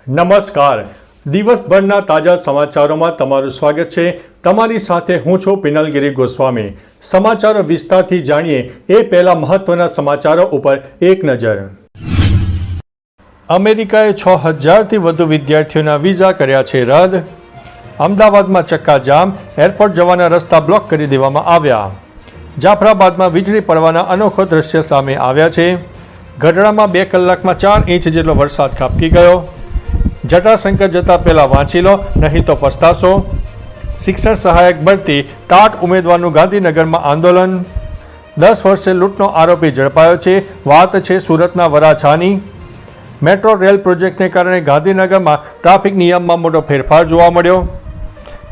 નમસ્કાર. દિવસભરના તાજા સમાચારોમાં તમારું સ્વાગત છે. તમારી સાથે હું છું પિનલગીરી ગોસ્વામી. સમાચારો વિસ્તારથી જાણીએ એ પહેલા મહત્વના સમાચારો ઉપર એક નજર. અમેરિકાએ 6000થી વધુ વિદ્યાર્થીઓના વિઝા કર્યા છે રદ. અમદાવાદમાં ચક્કાજામ, એરપોર્ટ જવાના રસ્તા બ્લોક કરી દેવામાં આવ્યા. જાફરાબાદમાં વીજળી પડવાના અનોખો દ્રશ્ય સામે આવ્યા છે. ગઢડામાં 2 કલાકમાં 4 ઇંચ જેટલો વરસાદ ખાબકી ગયો. જટાશંકર જતાં પહેલાં વાંચી લો, નહીં તો પસ્તાશો. શિક્ષણ સહાયક ભરતી ટાટ ઉમેદવારનું ગાંધીનગરમાં આંદોલન. 10 વર્ષે લૂંટનો આરોપી ઝડપાયો છે. વાત છે સુરતના વરાછાની. મેટ્રો રેલ પ્રોજેક્ટને કારણે ગાંધીનગરમાં ટ્રાફિક નિયમમાં મોટો ફેરફાર જોવા મળ્યો.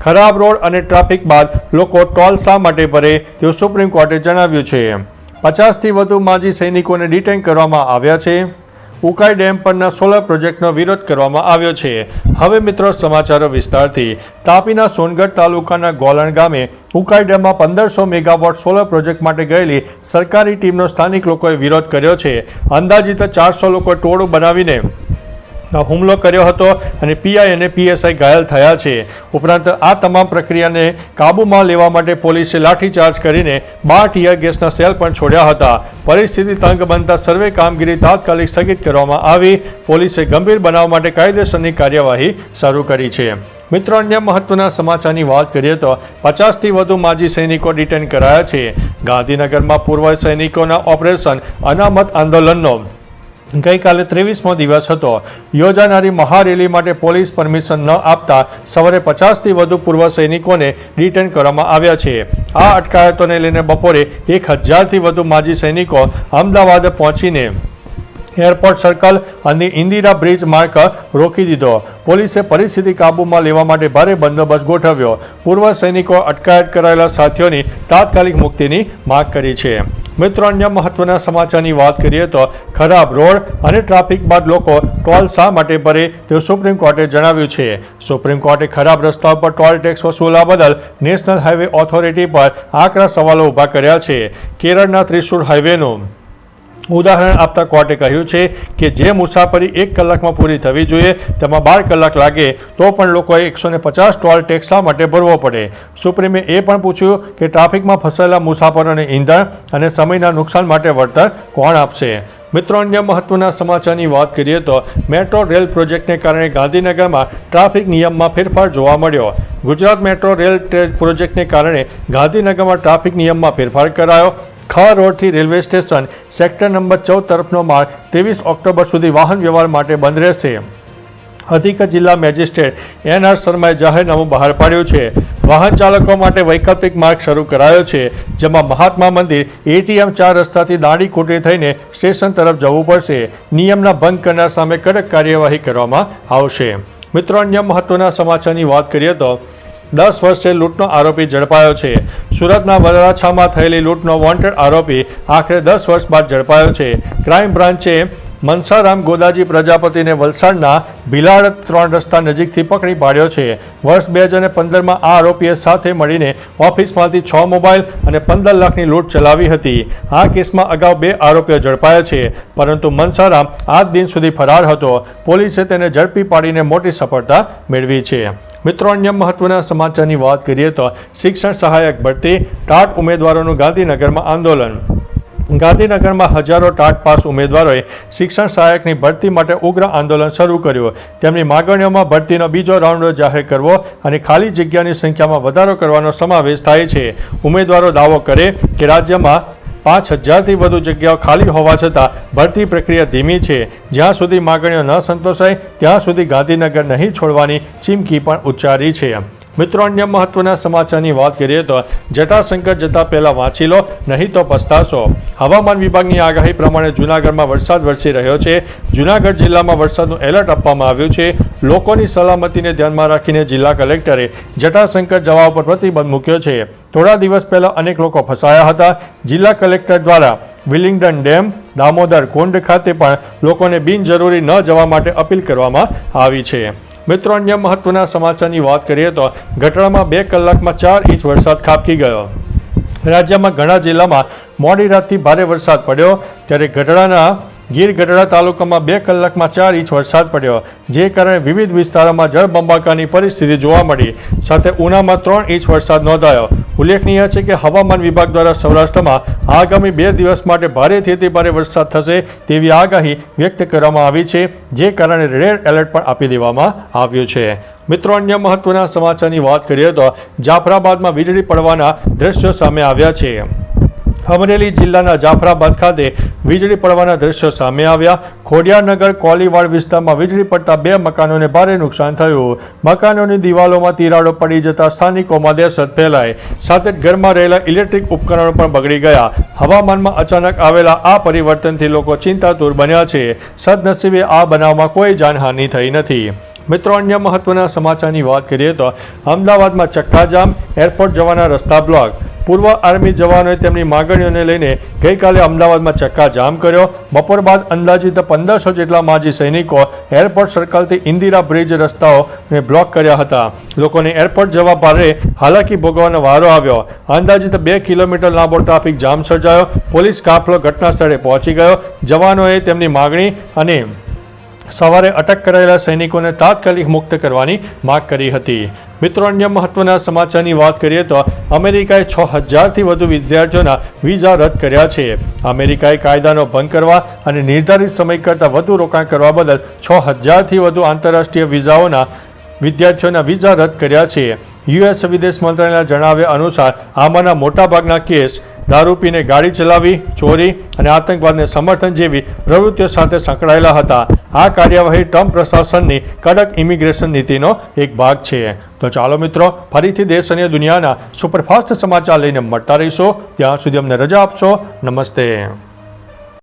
ખરાબ રોડ અને ટ્રાફિક બાદ લોકો ટોલ શા માટે ભરે તેવું સુપ્રીમ કોર્ટે જણાવ્યું છે. 50થી વધુ માજી સૈનિકોને ડિટેન કરવામાં આવ્યા છે. ઉકાઈ ડેમ પરના સોલર પ્રોજેક્ટનો વિરોધ કરવામાં આવ્યો છે. હવે મિત્રો સમાચારો વિસ્તારથી. તાપીના સોનગઢ તાલુકાના ગોલણ ગામે ઉકાઈ ડેમમાં 1500 મેગાવોટ સોલર પ્રોજેક્ટ માટે ગયેલી સરકારી ટીમનો સ્થાનિક લોકોએ વિરોધ કર્યો છે. અંદાજિત 400 લોકો ટોળું બનાવીને હુમલો કર્યો હતો અને પીઆઈ અને પીએસઆઈ ઘાયલ થયા છે. ઉપરાંત આ તમામ પ્રક્રિયાને કાબૂમાં લેવા માટે પોલીસે લાઠીચાર્જ કરીને 12 ટીયર ગેસના સેલ પણ છોડ્યા હતા. પરિસ્થિતિ તંગ બનતા સર્વે કામગીરી તાત્કાલિક સ્થગિત કરવામાં આવી. પોલીસે ગંભીર બનાવ માટે કાયદેસરની કાર્યવાહી શરૂ કરી છે. મિત્રો, અન્ય મહત્વના સમાચારની વાત કરીએ તો 50થી વધુ માજી સૈનિકો ડિટેન કરાયા છે. ગાંધીનગરમાં પૂર્વ સૈનિકોના ઓપરેશન અનામત આંદોલનનો ગઈકાલે 23મો દિવસ હતો. યોજાનારી મહારેલી માટે પોલીસ પરમિશન ન આપતા સવારે 50થી વધુ પૂર્વ સૈનિકોને ડિટેન કરવામાં આવ્યા છે. આ અટકાયતોને લઈને બપોરે 1000થી વધુ માજી સૈનિકો અમદાવાદ પહોંચીને એરપોર્ટ સર્કલ અને ઇન્દિરા બ્રિજ માર્ગ રોકી દીધો. પોલીસે પરિસ્થિતિ કાબૂમાં લેવા માટે ભારે બંદોબસ્ત ગોઠવ્યો. પૂર્વ સૈનિકો અટકાયત કરાયેલા સાથીઓની તાત્કાલિક મુક્તિની માંગ કરી છે. મિત્રો, અન્ય મહત્વના સમાચારની વાત કરીએ તો ખરાબ રોડ અને ટ્રાફિક બાદ લોકો ટોલ શા માટે ભરે તેવું સુપ્રીમ કોર્ટે જણાવ્યું છે. સુપ્રીમ કોર્ટે ખરાબ રસ્તા પર ટોલ ટેક્સ વસૂલવા બદલ નેશનલ હાઈવે ઓથોરિટી પર આકરા સવાલો ઊભા કર્યા છે. કેરળના ત્રિશુર હાઈવેનું ઉદાહરણ આપતા કોર્ટે કહ્યું છે કે જે મુસાફરી 1 કલાકમાં પૂરી થવી જોઈએ તેમાં 12 કલાક લાગે તો પણ લોકોએ 150 ટોલ ટેક્સ શા માટે ભરવો પડે. સુપ્રીમે એ પણ પૂછ્યું કે ટ્રાફિકમાં ફસાયેલા મુસાફરોને ઈંધણ અને સમયના નુકસાન માટે વળતર કોણ આપશે. મિત્રો, અન્ય મહત્વના સમાચારની વાત કરીએ તો મેટ્રો રેલ પ્રોજેક્ટને કારણે ગાંધીનગરમાં ટ્રાફિક નિયમમાં ફેરફાર જોવા મળ્યો. ગુજરાત મેટ્રો રેલ પ્રોજેક્ટને કારણે ગાંધીનગરમાં ટ્રાફિક નિયમમાં ફેરફાર કરાયો. ખ રોડથી રેલવે સ્ટેશન સેક્ટર નંબર 14 તરફનો માર્ગ 23 ઓક્ટોબર સુધી વાહન વ્યવહાર માટે બંધ રહેશે. અધિક જિલ્લા મેજિસ્ટ્રેટ એન.આર. શર્માએ જાહેરનામું બહાર પાડ્યું છે. વાહન ચાલકો માટે વૈકલ્પિક માર્ગ શરૂ કરાયો છે, જેમાં મહાત્મા મંદિર એટીએમ 4 રસ્તાથી દાંડી કૂટી થઈને સ્ટેશન તરફ જવું પડશે. નિયમના ભંગ કરનાર સામે કડક કાર્યવાહી કરવામાં આવશે. મિત્રો, અન્ય મહત્વના સમાચારની વાત કરીએ તો 10 વર્ષે લૂંટનો આરોપી ઝડપાયો છે. સુરતના વરાછામાં થયેલી લૂંટનો વોન્ટેડ આરોપી આખરે 10 વર્ષ બાદ ઝડપાયો છે. ક્રાઇમ બ્રાન્ચે મનસારામ ગોદાજી પ્રજાપતિને વલસાડના ભીલાડ 3 રસ્તા નજીકથી પકડી પાડ્યો છે. વર્ષ 2015માં આ આરોપીએ સાથે મળીને ઓફિસમાંથી 6 મોબાઈલ અને 15 લાખની લૂંટ ચલાવી હતી. આ કેસમાં અગાઉ 2 આરોપીઓ ઝડપાયા છે, પરંતુ મનસારામ આજ દિન સુધી ફરાર હતો. પોલીસે તેને ઝડપી પાડીને મોટી સફળતા મેળવી છે. મિત્રો, અન્ય મહત્વના સમાચારની વાત કરીએ તો શિક્ષણ સહાયક ભરતી ટાટ ઉમેદવારોનું ગાંધીનગરમાં આંદોલન. ગાંધીનગરમાં હજારો ટાટ પાસ ઉમેદવારોએ શિક્ષણ સહાયકની ભરતી માટે ઉગ્ર આંદોલન શરૂ કર્યું. તેમની માગણીઓમાં ભરતીનો બીજો રાઉન્ડ જાહેર કરવો અને ખાલી જગ્યાની સંખ્યામાં વધારો કરવાનો સમાવેશ થાય છે. ઉમેદવારો દાવો કરે કે રાજ્યમાં 5000થી વધુ જગ્યાઓ ખાલી હોવા છતાં ભરતી પ્રક્રિયા ધીમી છે. જ્યાં સુધી માગણીઓ ન સંતોષાય ત્યાં સુધી ગાંધીનગર નહીં છોડવાની ચીમકી પણ ઉચ્ચારી છે. મિત્રો, અન્ય મહત્વના સમાચારની વાત કરીએ તો જટાશંકર જતાં પહેલાં વાંચી લો, નહીં તો પસ્તાશો. હવામાન વિભાગની આગાહી પ્રમાણે જૂનાગઢમાં વરસાદ વરસી રહ્યો છે. જૂનાગઢ જિલ્લામાં વરસાદનું એલર્ટ આપવામાં આવ્યું છે. લોકોની સલામતીને ધ્યાનમાં રાખીને જિલ્લા કલેક્ટરે જટાશંકર જવા ઉપર પ્રતિબંધ મૂક્યો છે. થોડા દિવસ પહેલાં અનેક લોકો ફસાયા હતા. જિલ્લા કલેક્ટર દ્વારા વિલિંગડન ડેમ, દામોદર કુંડ ખાતે પણ લોકોને બિનજરૂરી ન જવા માટે અપીલ કરવામાં આવી છે. મિત્રો, અન્ય મહત્વના સમાચારની વાત કરીએ તો ગઢડામાં 2 કલાકમાં 4 ઇંચ વરસાદ ખાબકી ગયો. રાજ્યમાં ઘણા જિલ્લામાં મોડી રાતથી ભારે વરસાદ પડ્યો, ત્યારે ગઢડાના ગીર ગઢડા તાલુકામાં 2 કલાકમાં 4 ઇંચ વરસાદ પડ્યો, જે કારણે વિવિધ વિસ્તારોમાં જળબંબાકારની પરિસ્થિતિ જોવા મળી. સાથે ઉનામાં 3 ઇંચ વરસાદ નોંધાયો. ઉલ્લેખનીય છે કે હવામાન વિભાગ દ્વારા સૌરાષ્ટ્રમાં આગામી 2 દિવસ માટે ભારેથી અતિભારે વરસાદ થશે તેવી આગાહી વ્યક્ત કરવામાં આવી છે, જે કારણે રેડ એલર્ટ પણ આપી દેવામાં આવ્યું છે. મિત્રો, અન્ય મહત્વના સમાચારની વાત કરીએ તો જાફરાબાદમાં વીજળી પડવાના દ્રશ્યો સામે આવ્યા છે. અમરેલી જિલ્લાના જાફરાબાદ ખાતે વીજળી પડવાના દ્રશ્યો સામે આવ્યા. ખોડિયારનગર કોલીવાડ વિસ્તારમાં વીજળી પડતા 2 મકાનોને ભારે નુકસાન થયું. મકાનોની દિવાલોમાં તિરાડો પડી જતા સ્થાનિકોમાં દહેશત ફેલાઈ. સાથે જ ઘરમાં રહેલા ઇલેક્ટ્રિક ઉપકરણો પણ બગડી ગયા. હવામાનમાં અચાનક આવેલા આ પરિવર્તનથી લોકો ચિંતાતુર બન્યા છે. સદનસીબે આ બનાવમાં કોઈ જાનહાનિ થઈ નથી. મિત્રો, અન્ય મહત્વના સમાચારની વાત કરીએ તો અમદાવાદમાં ચક્કાજામ, એરપોર્ટ જવાના રસ્તા બ્લોક. પૂર્વ આર્મી જવાનોએ તેમની માગણીઓને લઈને ગઈકાલે અમદાવાદમાં ચક્કાજામ કર્યો. બપોર બાદ અંદાજિત 1500 જેટલા માજી સૈનિકો એરપોર્ટ સર્કલથી ઇન્દિરા બ્રિજ રસ્તાઓને બ્લોક કર્યા હતા. લોકોને એરપોર્ટ જવા ભારે હાલાકી ભોગવવાનો વારો આવ્યો. અંદાજિત 2 કિલોમીટર લાંબો ટ્રાફિક જામ સર્જાયો. પોલીસ કાફલો ઘટના સ્થળે પહોંચી ગયો. જવાનોએ તેમની માગણી અને સવારે અટક કરાયેલા સૈનિકોને તાત્કાલિક મુક્ત કરવાની માંગ કરી હતી. મિત્રો, અન્ય મહત્વના સમાચારની વાત કરીએ તો અમેરિકાએ 6000થી વધુ વિદ્યાર્થીઓના વિઝા રદ કર્યા છે. અમેરિકાએ કાયદાનો ભંગ કરવા અને નિર્ધારિત સમય કરતાં વધુ રોકાણ કરવા બદલ 6000થી વધુ આંતરરાષ્ટ્રીય વિદ્યાર્થીઓના વિઝા રદ કર્યા છે. યુએસ વિદેશ મંત્રાલયના જણાવ્યા અનુસાર આમાંના મોટાભાગના કેસ દારૂ પીને ગાડી ચલાવી, ચોરી અને આતંકવાદને સમર્થન જેવી પ્રવૃત્તિઓ સાથે સંકળાયેલા હતા. આ કાર્યવાહી ટ્રમ્પ પ્રશાસનની કડક ઇમિગ્રેશન નીતિનો એક ભાગ છે. તો ચાલો મિત્રો, ફરીથી દેશ અને દુનિયાના સુપરફાસ્ટ સમાચાર લઈને મળતા રહીશો. ત્યાં સુધી અમને રજા આપશો. નમસ્તે.